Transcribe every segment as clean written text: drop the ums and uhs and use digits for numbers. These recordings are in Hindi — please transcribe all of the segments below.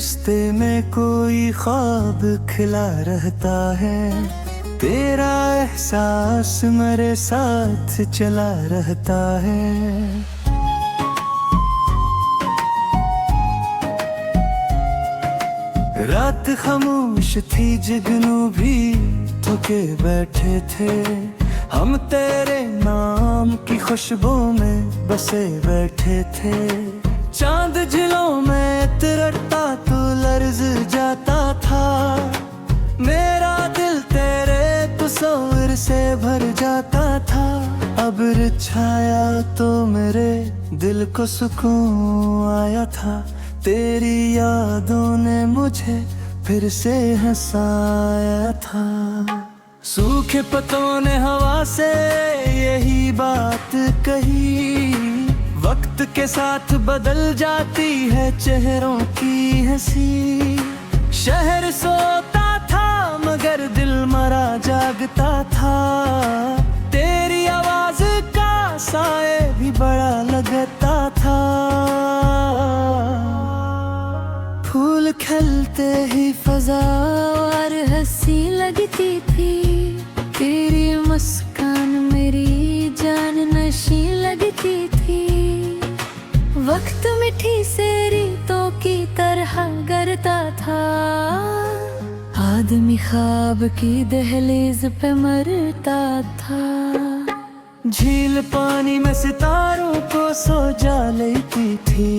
रिश्ते में कोई ख्वाब खिला रहता है, तेरा एहसास मेरे साथ चला रहता है। रात खामोश थी, जुगनू भी थके बैठे थे, हम तेरे नाम की खुशबू में बसे बैठे थे। चांद झिलों में तिरकता तू लर्ज जाता था, मेरा दिल तेरे तस्वीर से भर जाता था। अब्र छाया तो मेरे दिल को सुकून आया था, तेरी यादों ने मुझे फिर से हंसाया था। सूखे पत्तों ने हवा से यही बात कही, वक्त के साथ बदल जाती है चेहरों की हंसी। शहर सोता था मगर दिल मरा जागता था, तेरी आवाज का साए भी बड़ा लगता था। फूल खिलते ही फजा और हंसी लगती थी, तेरी मुस्कान मेरी जान नशी लगती थी। वक्त मिठी से रीतों की तरह गरता था, आदमी ख्वाब की दहलीज पे मरता था। झील पानी में सितारों को सो जा लेती थी,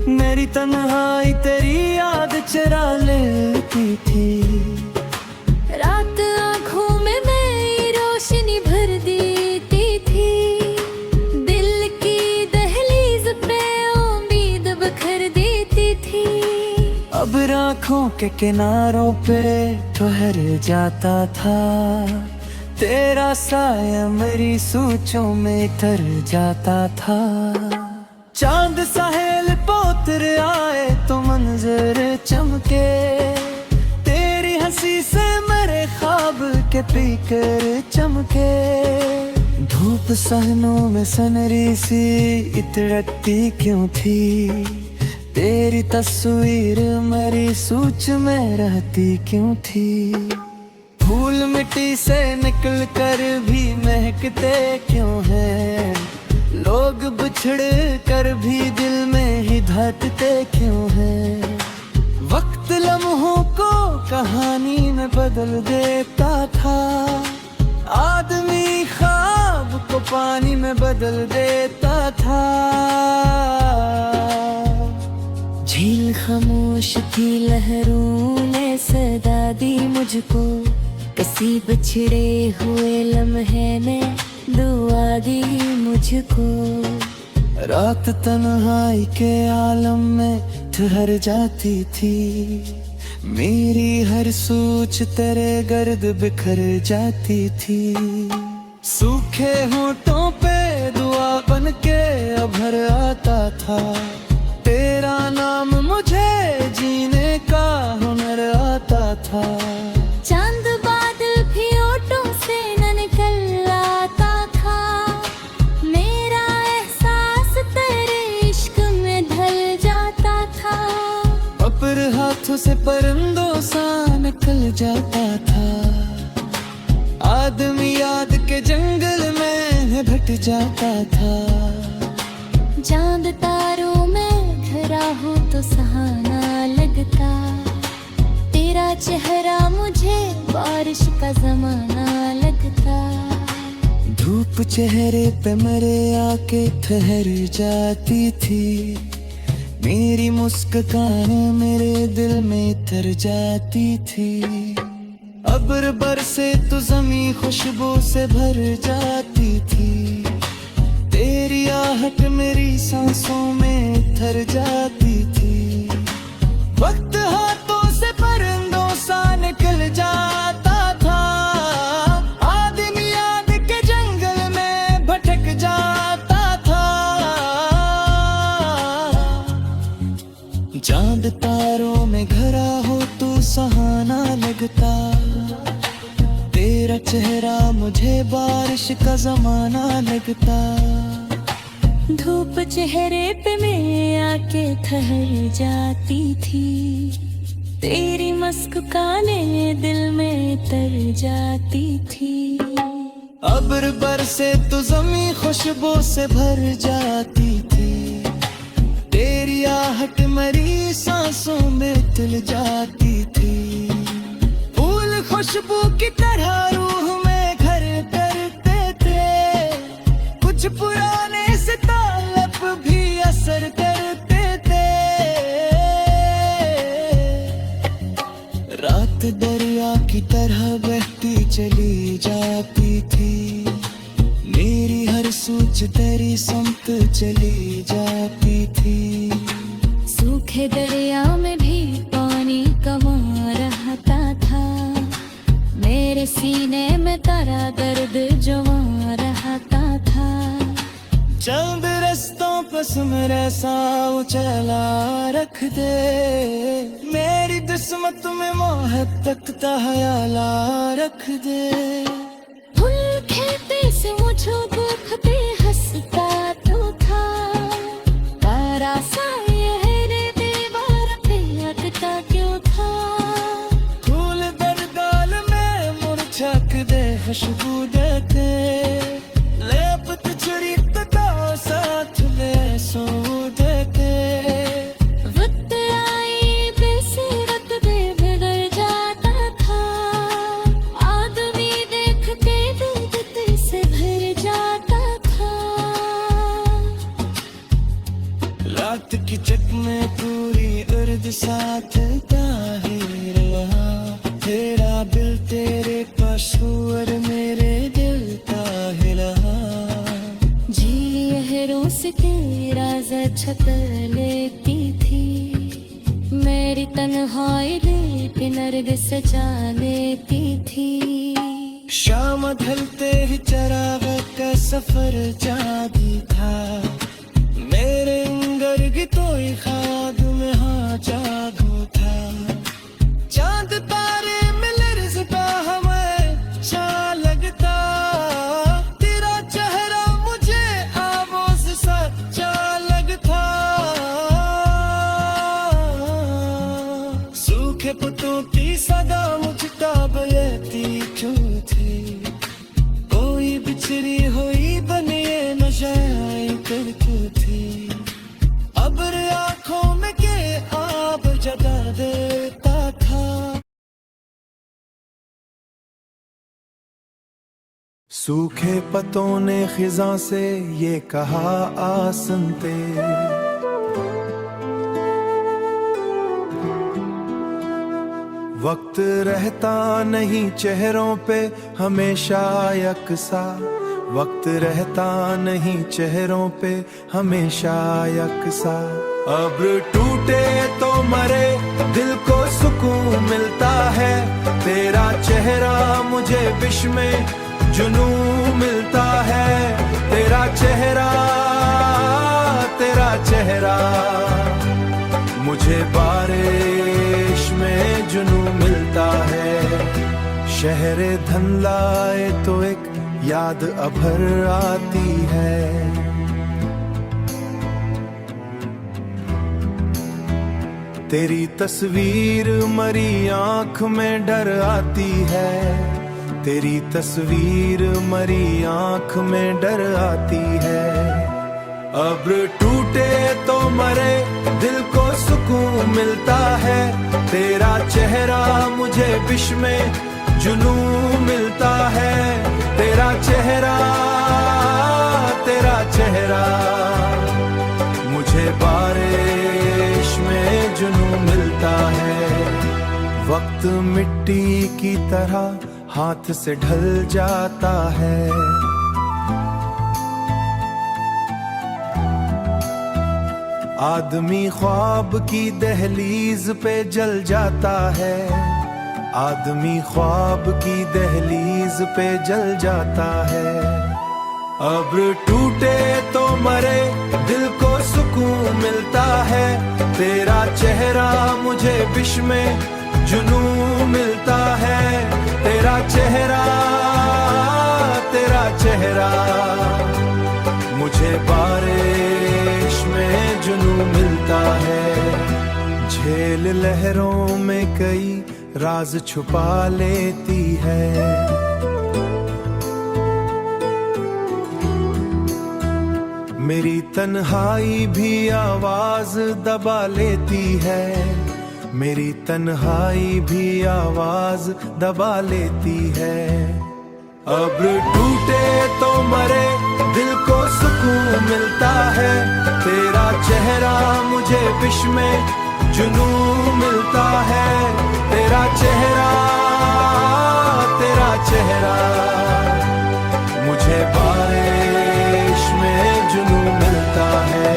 मेरी तन्हाई तेरी याद चुरा लेती थी। रात आँखों में नई रोशनी भर देती थी, दिल की दहलीज पे उम्मीद बखर देती थी। अब आँखों के किनारों पे ठहर जाता था, तेरा साया मेरी सोचों में तर जाता था। चांद साहिल पोतर आए तो मंजर चमके, तेरी हंसी से मेरे ख्वाब के पीकर चमके। धूप सहनों में सनरी सी इतरती क्यों थी, तेरी तस्वीर मेरी सोच में रहती क्यों थी। फूल मिट्टी से निकल कर भी महकते क्यों हैं, लोग बिछड़ कर भी दिल में ही धड़कते क्यों हैं। वक्त लम्हों को कहानी में बदल देता था, आदमी ख्वाब को पानी में बदल देता था। झील खामोश थी, लहरों ने सदा दी मुझको, किसी बिछड़े हुए लम्हे ने दुआ दी मुझको। रात तन्हाई के आलम में ठहर जाती थी, मेरी हर सोच तेरे गर्द बिखर जाती थी। सूखे होठों पे दुआ बन के अभर आता था, तेरा नाम मुझे जीने का हुनर आता था। चांद बादल भी ओठों से न निकल आता था, मेरा एहसास तेरे इश्क में ढल जाता था। अपर हाथों से परिंदों सा निकल जाता था, आदमी याद के जंगल में भट जाता था। चांद तारों में घरा हो तो सुहाना लगता, तेरा चेहरा मुझे बारिश का जमाना लगता। धूप चेहरे पे मेरे आके ठहर जाती थी, मेरी मुस्कान मेरे दिल में तर जाती थी। अब्र बरसे तो ज़मीं खुशबू से भर जाती थी, तेरी आहट मेरी सांसों में थर जाती थी। वक्त हाथों से परिंदों सा निकल जाता था, आदमी याद के जंगल में भटक जाता था। चांद तारों में घरा हो तो सुहाना लगता, तेरा चेहरा मुझे बारिश का जमाना लगता। धूप चेहरे पे मैं आके ठहर जाती थी, तेरी मुस्काने दिल में तर जाती थी। अब्र बरसे तो ज़मीं खुशबू से भर जाती थी, तेरी आहट मरी सांसों में तिल जाती थी। फूल खुशबू की तरह रूह में घर करते थे, कुछ पुराने सितालप भी असर करते थे। रात दरिया की तरह बहती चली जाती थी, मेरी हर सोच तेरी समत चली जाती थी। सूखे दरिया में भी पानी कमा रहता था, मेरे सीने में तारा दर्द जमा रहता था। चंद रस्तों पसम रैसा उछला रख दे, मेरी किस्मत में मोहब्बत का हयाला रख दे। फूल खेते से मुझे देखते हंसता तो था, तारा सा ये दीवार पे अटका क्यों था। फूल दरगाल में मुरझक दे खुशबू देते, लेपत चुरी तका साथ ले सो देते। वक्त आई बेसीरत पे बिगड़ जाता था, आदमी देखते दिल से भर जाता था। रात की जग में पूरी उर्द साथ ताहिर रहा, तेरा दिल तेरे पास और मेरे दिल ताहिर रहा। लहरों से तेरा छत लेती थी, मेरी तन्हाई लेके नर्ग सजा लेती थी। शाम ढलते ही चराग का सफर जागी था, मेरे अंगर की तो खाद में हाँ जागो था। चांद तारे मिले रिज़्क़ा हमें अच्छा लगता, तेरा चेहरा मुझे आवाज़ सच्चा लगता। सूखे पुतों की सदा मुझका बयती क्यों थी, कोई बिछड़ी हुई बने नशाई कर क्यों थी। अब्र आँखों में के आब जगा देता था। सूखे पत्तों ने खिज़ां से ये कहा आ सुनते, वक्त रहता नहीं चेहरों पे हमेशा यकसा, वक्त रहता नहीं चेहरों पे हमेशा यकसा। अब्र टूटे तो मरे दिल को सुकून मिलता है, तेरा चेहरा मुझे विश में जुनून मिलता है। तेरा चेहरा मुझे बारिश में जुनून मिलता है। शहरे धन लाए तो एक याद अभर आती है, तेरी तस्वीर मरी आंख में डर आती है, तेरी तस्वीर मरी आंख में डर आती है। अब्र टूटे तो मरे दिल को सुकून मिलता है, तेरा चेहरा मुझे विश में जुनून मिलता है। तेरा चेहरा मुझे बारिश में जुनून मिलता है। वक्त मिट्टी की तरह हाथ से ढल जाता है, आदमी ख्वाब की दहलीज पे जल जाता है, आदमी ख्वाब की दहलीज पे जल जाता है। अब्र टूटे तो मरे दिल को सुकून मिलता है, तेरा चेहरा मुझे विश में जुनून मिलता है। तेरा चेहरा मुझे बारिश खेल लहरों में कई राज छुपा लेती है। मेरी तन्हाई भी आवाज दबा लेती है, मेरी तन्हाई भी आवाज दबा लेती है। अब्र टूटे तो मरे, दिल को सुकून मिलता है। तेरा चेहरा मुझे विश में जुनून मिलता है। तेरा चेहरा मुझे बारिश में जुनून मिलता है।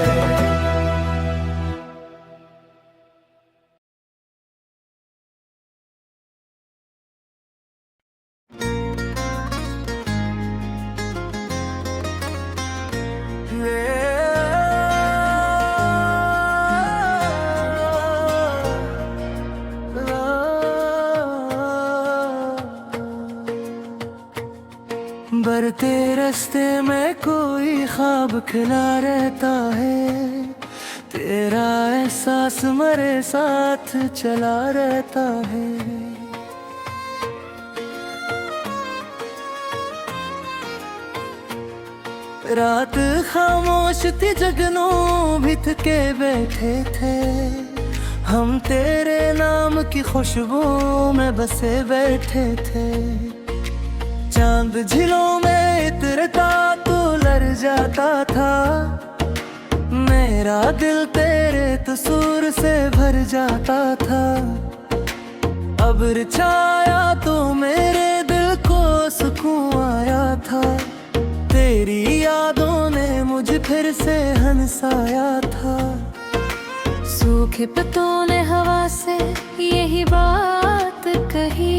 बढ़ते रास्ते में कोई ख्वाब खिला रहता है। तेरा एहसास मेरे साथ चला रहता है। रात खामोश थी, जगनों भी थके बैठे थे। हम तेरे नाम की खुशबू में बसे बैठे थे। चांद झीलों में इतरता तो लड़ जाता था। मेरा दिल तेरे तस्वीर से भर जाता था। अब्र छाया तो मेरे दिल को सुकून आया था। तेरी यादों ने मुझे फिर से हंसाया था। सूखे पत्तों ने हवा से यही बात कही।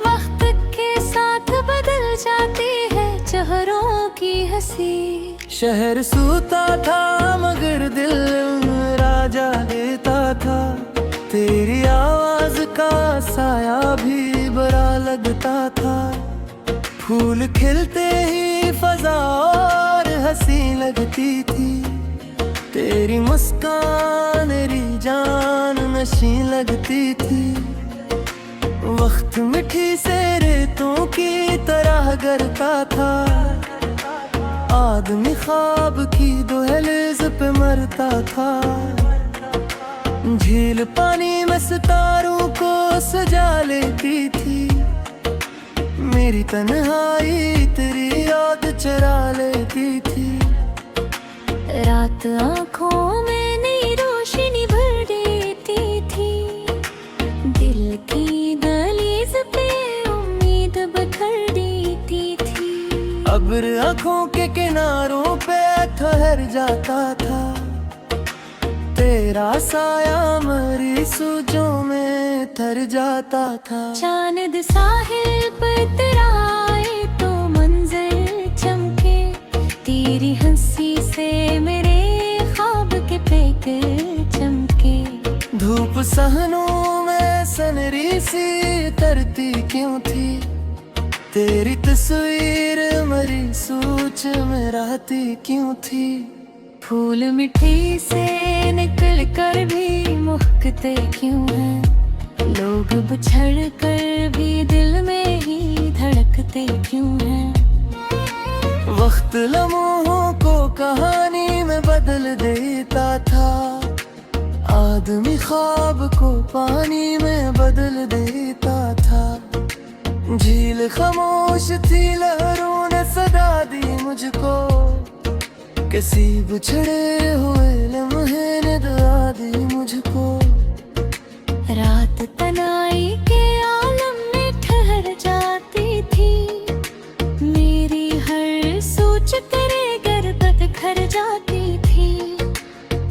वक्त के साथ बदल जाती है चेहरों की हंसी। शहर सूता था मगर दिल राजा देता था। तेरी आवाज का साया भी बड़ा लगता था। फूल खिलते ही फजा और हंसी लगती थी। तेरी मुस्कान मेरी जान नशी लगती थी। वक्त मिठी से रेतों की तरह गरता था। आदमी ख्वाब की दहलीज पे मरता था। झील पानी में सितारों को सजा लेती थी। मेरी तन्हाई तेरी याद चरा लेती थी। रात आँखों में नई रोशनी भर देती थी। दिल की दहलीज पे उम्मीद बखर देती थी। अब्र आँखों के किनारों पे ठहर जाता था। तेरा साया मेरी सूजों में ठहर जाता था। चांद साहिल पर तेरा आए तो मंजर चमके। तेरी हंसी से मेरे ख्वाब के पेक चमके। धूप सहनों में सनरी सी तरती क्यों थी। तेरी तस्वीर मेरी सोच में रहती क्यों थी। फूल मिट्टी से निकल कर भी महकते क्यों हैं। लोग बिछड़ कर भी दिल में ही धड़कते क्यों हैं। वक्त लम्हों को कहानी में बदल देता था। आदमी ख्वाब को पानी में बदल देता था। झील खामोश थी, लहरों ने सदा दी मुझको। किसी बिछड़े हुए लम्हे ने दुआ दी मुझको। रात तनाई के आलम में ठहर जाती थी। मेरी हर सोच तेरे गर्दत खर जाती थी।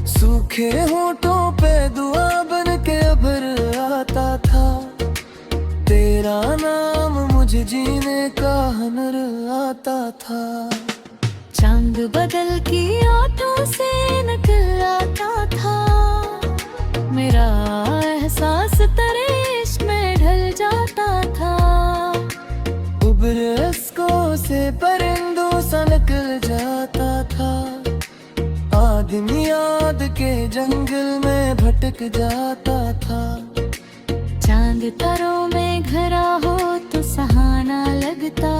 सूखे होठों पे दुआ बन के अब्र आता था। तेरा नाम मुझे जीने का हुनर आता था। चांद बदल की आंखों से निकल आता था। मेरा एहसास तेरे इश्क में ढल जाता था। उब्र अश्कों से परिंदों सा निकल जाता था। आदमी याद के जंगल में भटक जाता था। चांद तारों में घरा हो तो सहाना लगता,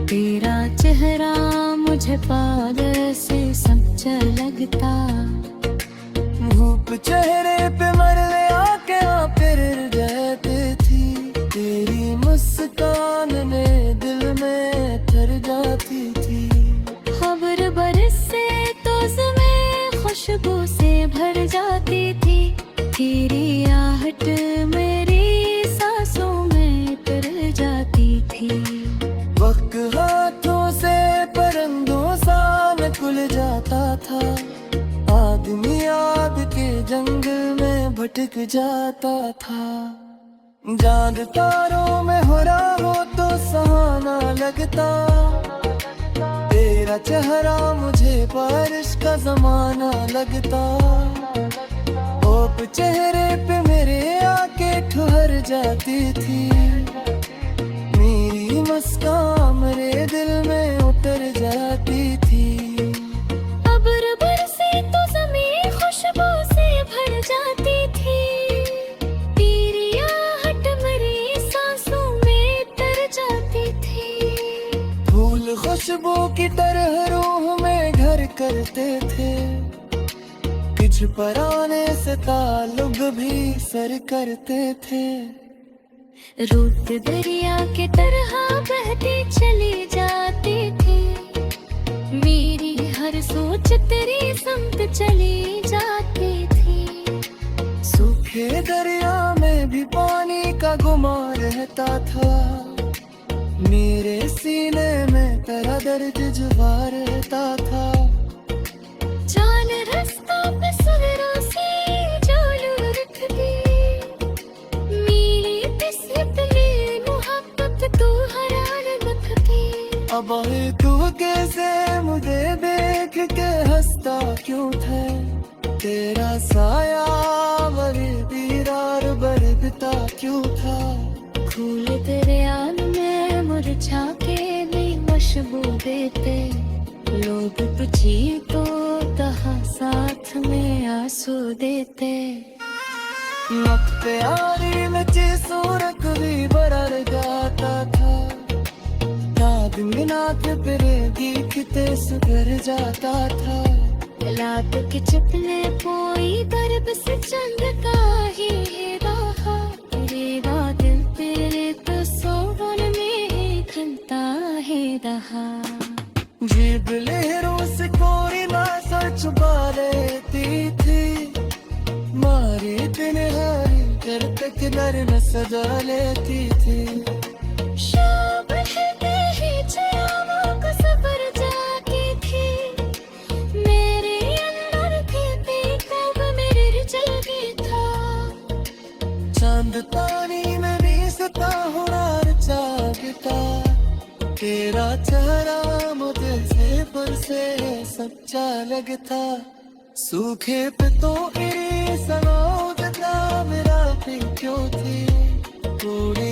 तेरा चेहरा मुझे पागल से समझा लगता। धूप चेहरे पे मरले आके फिर रहते थी, तेरी मुस्कान ने दिल में ठहर जाती थी। खबर बरसे तो ज़मीं खुशबू से भर जाती थी, तेरी आहट मेरी सांसों में उतर जाती थी। वक्त हाथों से परिंदों सा निकल जाता था, आदमी याद के जंगल में भटक जाता था। चांद तारों में हो रहा हो तो सहाना लगता, तेरा चेहरा मुझे बारिश का जमाना लगता। ओप चेहरे पे मेरे आके ठहर जाती थी, मेरी मुस्कान मेरे दिल में उतर जाती थी। अब्र बरसे तो ज़मीं खुशबू से भर जाती थी, तेरी आहट मेरी सांसों में उतर जाती थी। फूल खुशबू की तरह रूह में घर करते थे, कुछ पराने से ताल्लुक भी सर करते थे। रूत दरिया के तरह बहती चली जाती थी, मेरी हर सोच तेरी समत चली जाती थी। सूखे दरिया में भी पानी का गुमा रहता था, मेरे सीने में तेरा दर्द जुबा रहता था। जान रास्तों पे सवेरों से जालू रखती, मेरी किस्मत में मोहब्बत तू हरार रखती। अब आए तू कैसे मुझे देख के हंसता क्यों थे, तेरा साया मेरी दीदार बरगता क्यों था। फूल तेरे आन में मुरझा के भी खुशबू देते, लोग तुझी तो कहा साथ में आंसू देते। नक्ते आरी नची सूरत भी बरर जाता था, नाद मिनात तेरे दिखते सुधर जाता था। रात के चपले पोई दर्द से चंद का ही रहा, तेरा दिल तेरे तो सोवन में खलता है रहा। जीभ लहरों से कोई ना सच छुपा लेती थी, मारी दिन हारी कर तक नर न सजा लेती थी। शाम ढलते ही चरागों को सफर जाती थी, मेरे अंदर भी बेखौफ मेरे जल भी था। चांद तानी में भी सता हुनर जागता, तेरा चेहरा मुझे से पर से सच्चा लगता। सूखे पे तो इरी सनौदता मेरा भी क्यों थी, थोड़ी